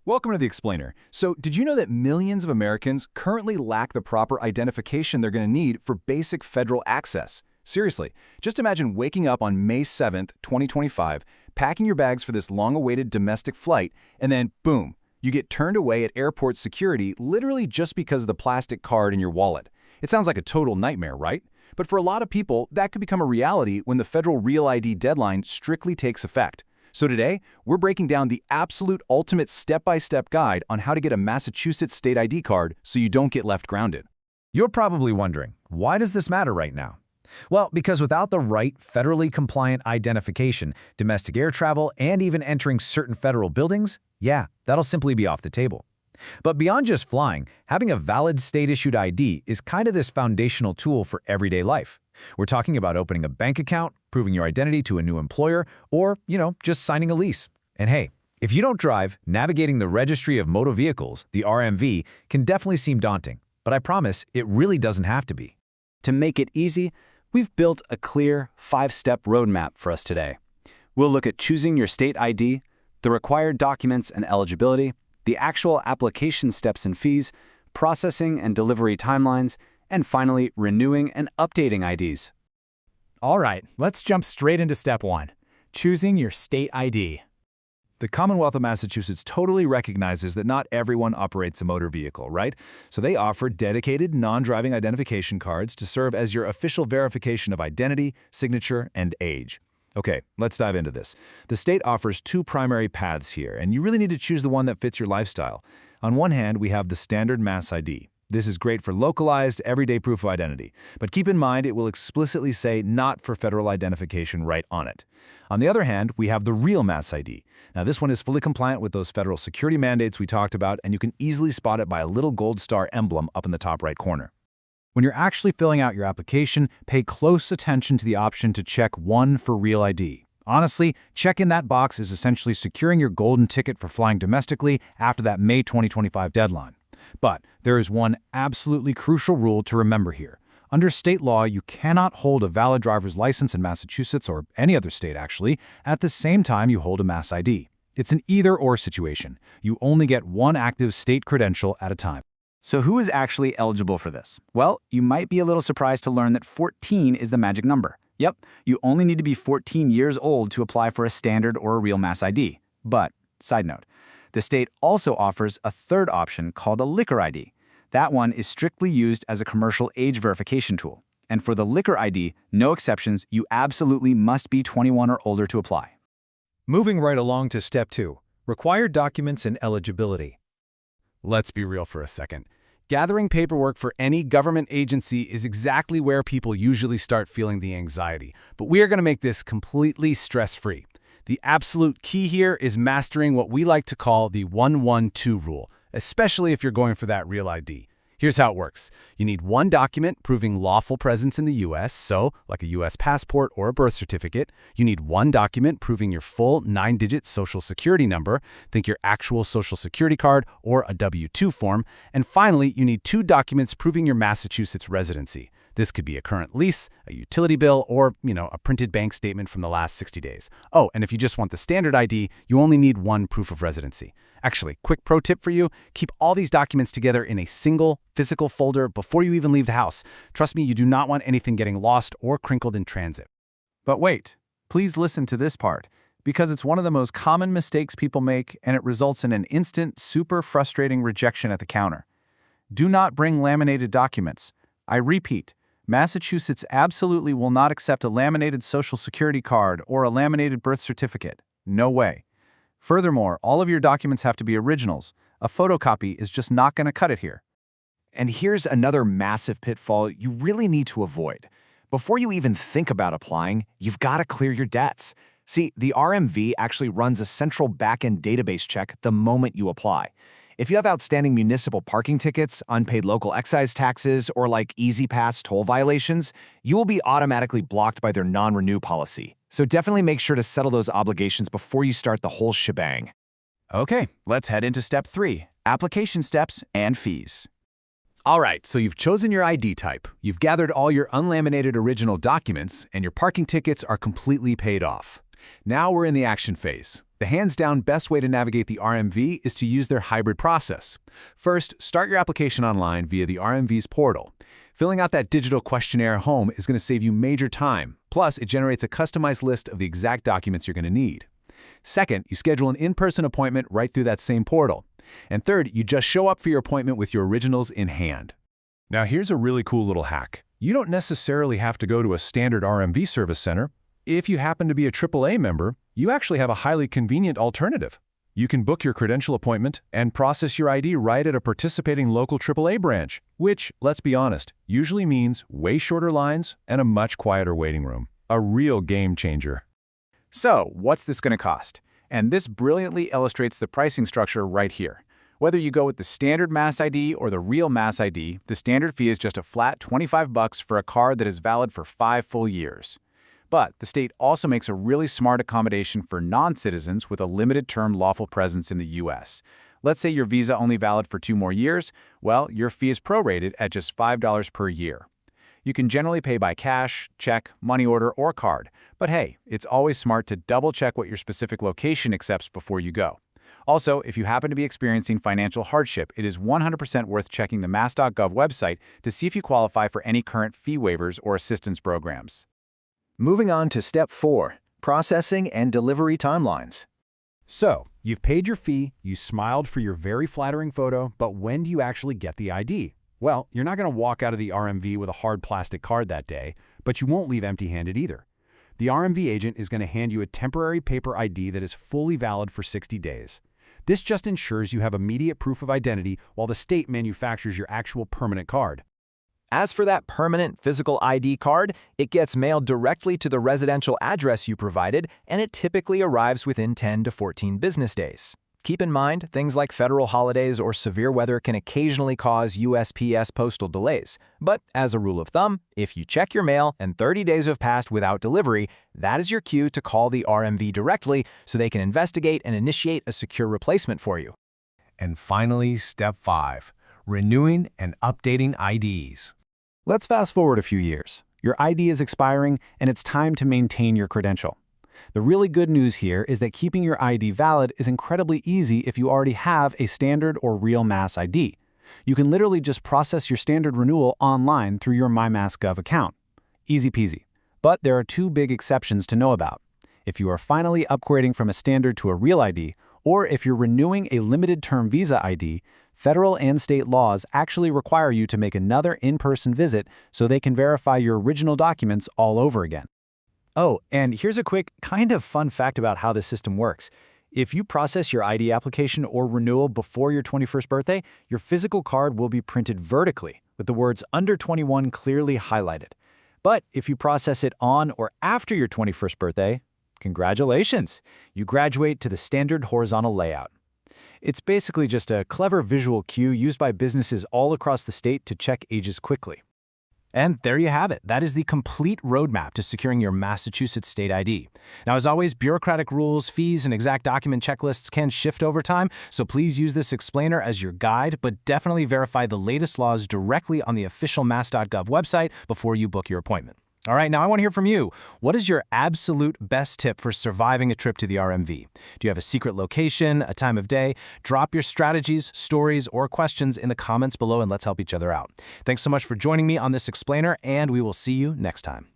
Welcome to The Explainer. So, did you know that millions of Americans currently lack the proper identification they're going to need for basic federal access? Seriously, just imagine waking up on May 7th, 2025, packing your bags for this long-awaited domestic flight, and then, boom, you get turned away at airport security literally just because of the plastic card in your wallet. It sounds like a total nightmare, right? But for a lot of people, that could become a reality when the federal Real ID deadline strictly takes effect. So today, we're breaking down the absolute ultimate step-by-step guide on how to get a Massachusetts state ID card so you don't get left grounded. You're probably wondering, why does this matter right now? Well, because without the right federally compliant identification, domestic air travel, and even entering certain federal buildings, that'll simply be off the table. But beyond just flying, having a valid state-issued ID is kind of this foundational tool for everyday life. We're talking about opening a bank account, proving your identity to a new employer, or, just signing a lease. And hey, if you don't drive, navigating the Registry of Motor Vehicles, the RMV, can definitely seem daunting. But I promise, it really doesn't have to be. To make it easy, we've built a clear 5-step roadmap for us today. We'll look at choosing your state ID, the required documents and eligibility, the actual application steps and fees, processing and delivery timelines, and finally, renewing and updating IDs. All right, let's jump straight into step 1, choosing your state ID. The Commonwealth of Massachusetts totally recognizes that not everyone operates a motor vehicle, right? So they offer dedicated non-driving identification cards to serve as your official verification of identity, signature, and age. Okay, let's dive into this. The state offers 2 primary paths here, and you really need to choose the one that fits your lifestyle. On one hand, we have the standard Mass ID. This is great for localized, everyday proof of identity, but keep in mind it will explicitly say not for federal identification right on it. On the other hand, we have the real Mass ID. Now this one is fully compliant with those federal security mandates we talked about, and you can easily spot it by a little gold star emblem up in the top right corner. When you're actually filling out your application, pay close attention to the option to check 1 for Real ID. Honestly, checking that box is essentially securing your golden ticket for flying domestically after that May 2025 deadline. But there is one absolutely crucial rule to remember here. Under state law, you cannot hold a valid driver's license in Massachusetts, or any other state actually, at the same time you hold a Mass ID. It's an either-or situation. You only get one active state credential at a time. So who is actually eligible for this? Well, you might be a little surprised to learn that 14 is the magic number. Yep, you only need to be 14 years old to apply for a standard or a real Mass ID. But, side note, the state also offers a third option called a liquor ID. That one is strictly used as a commercial age verification tool. And for the liquor ID, no exceptions, you absolutely must be 21 or older to apply. Moving right along to step 2, required documents and eligibility. Let's be real for a second. Gathering paperwork for any government agency is exactly where people usually start feeling the anxiety, but we are going to make this completely stress-free. The absolute key here is mastering what we like to call the 1-1-2 rule, especially if you're going for that Real ID. Here's how it works. You need 1 document proving lawful presence in the U.S., so like a U.S. passport or a birth certificate. You need 1 document proving your full 9-digit social security number, think your actual social security card or a W-2 form. And finally, you need 2 documents proving your Massachusetts residency. This could be a current lease, a utility bill, or, a printed bank statement from the last 60 days. Oh, and if you just want the standard ID, you only need 1 proof of residency. Actually, quick pro tip for you, keep all these documents together in a single physical folder before you even leave the house. Trust me, you do not want anything getting lost or crinkled in transit. But wait, please listen to this part, because it's one of the most common mistakes people make, and it results in an instant, super frustrating rejection at the counter. Do not bring laminated documents. I repeat, Massachusetts absolutely will not accept a laminated social security card or a laminated birth certificate. No way. Furthermore, all of your documents have to be originals. A photocopy is just not going to cut it here. And here's another massive pitfall you really need to avoid. Before you even think about applying, you've got to clear your debts. See, the RMV actually runs a central back-end database check the moment you apply. If you have outstanding municipal parking tickets, unpaid local excise taxes, or like Easy Pass toll violations, you will be automatically blocked by their non-renew policy. So definitely make sure to settle those obligations before you start the whole shebang. Okay, let's head into step 3, application steps and fees. All right, so you've chosen your ID type, you've gathered all your unlaminated original documents, and your parking tickets are completely paid off. Now we're in the action phase. The hands-down best way to navigate the RMV is to use their hybrid process. First, start your application online via the RMV's portal. Filling out that digital questionnaire at home is going to save you major time. Plus, it generates a customized list of the exact documents you're going to need. Second, you schedule an in-person appointment right through that same portal. And third, you just show up for your appointment with your originals in hand. Now here's a really cool little hack. You don't necessarily have to go to a standard RMV service center. If you happen to be a AAA member, you actually have a highly convenient alternative. You can book your credential appointment and process your ID right at a participating local AAA branch, which, let's be honest, usually means way shorter lines and a much quieter waiting room. A real game changer. So, what's this going to cost? And this brilliantly illustrates the pricing structure right here. Whether you go with the standard Mass ID or the real Mass ID, the standard fee is just a flat $25 for a card that is valid for 5 full years. But the state also makes a really smart accommodation for non-citizens with a limited-term lawful presence in the U.S. Let's say your visa only valid for 2 more years. Well, your fee is prorated at just $5 per year. You can generally pay by cash, check, money order, or card. But hey, it's always smart to double-check what your specific location accepts before you go. Also, if you happen to be experiencing financial hardship, it is 100% worth checking the mass.gov website to see if you qualify for any current fee waivers or assistance programs. Moving on to Step 4, Processing and Delivery Timelines. So, you've paid your fee, you smiled for your very flattering photo, but when do you actually get the ID? Well, you're not going to walk out of the RMV with a hard plastic card that day, but you won't leave empty-handed either. The RMV agent is going to hand you a temporary paper ID that is fully valid for 60 days. This just ensures you have immediate proof of identity while the state manufactures your actual permanent card. As for that permanent physical ID card, it gets mailed directly to the residential address you provided, and it typically arrives within 10 to 14 business days. Keep in mind, things like federal holidays or severe weather can occasionally cause USPS postal delays. But as a rule of thumb, if you check your mail and 30 days have passed without delivery, that is your cue to call the RMV directly so they can investigate and initiate a secure replacement for you. And finally, Step 5, Renewing and Updating IDs. Let's fast forward a few years. Your ID is expiring, and it's time to maintain your credential. The really good news here is that keeping your ID valid is incredibly easy if you already have a standard or real Mass ID. You can literally just process your standard renewal online through your MyMassGov account. Easy peasy. But there are 2 big exceptions to know about. If you are finally upgrading from a standard to a real ID, or if you're renewing a limited-term visa ID, federal and state laws actually require you to make another in-person visit so they can verify your original documents all over again. Oh, and here's a quick, kind of fun fact about how this system works. If you process your ID application or renewal before your 21st birthday, your physical card will be printed vertically, with the words under 21 clearly highlighted. But if you process it on or after your 21st birthday, congratulations! You graduate to the standard horizontal layout. It's basically just a clever visual cue used by businesses all across the state to check ages quickly. And there you have it. That is the complete roadmap to securing your Massachusetts state ID. Now, as always, bureaucratic rules, fees, and exact document checklists can shift over time, so please use this explainer as your guide, but definitely verify the latest laws directly on the official mass.gov website before you book your appointment. All right, now I want to hear from you. What is your absolute best tip for surviving a trip to the RMV? Do you have a secret location, a time of day? Drop your strategies, stories, or questions in the comments below and let's help each other out. Thanks so much for joining me on this explainer, and we will see you next time.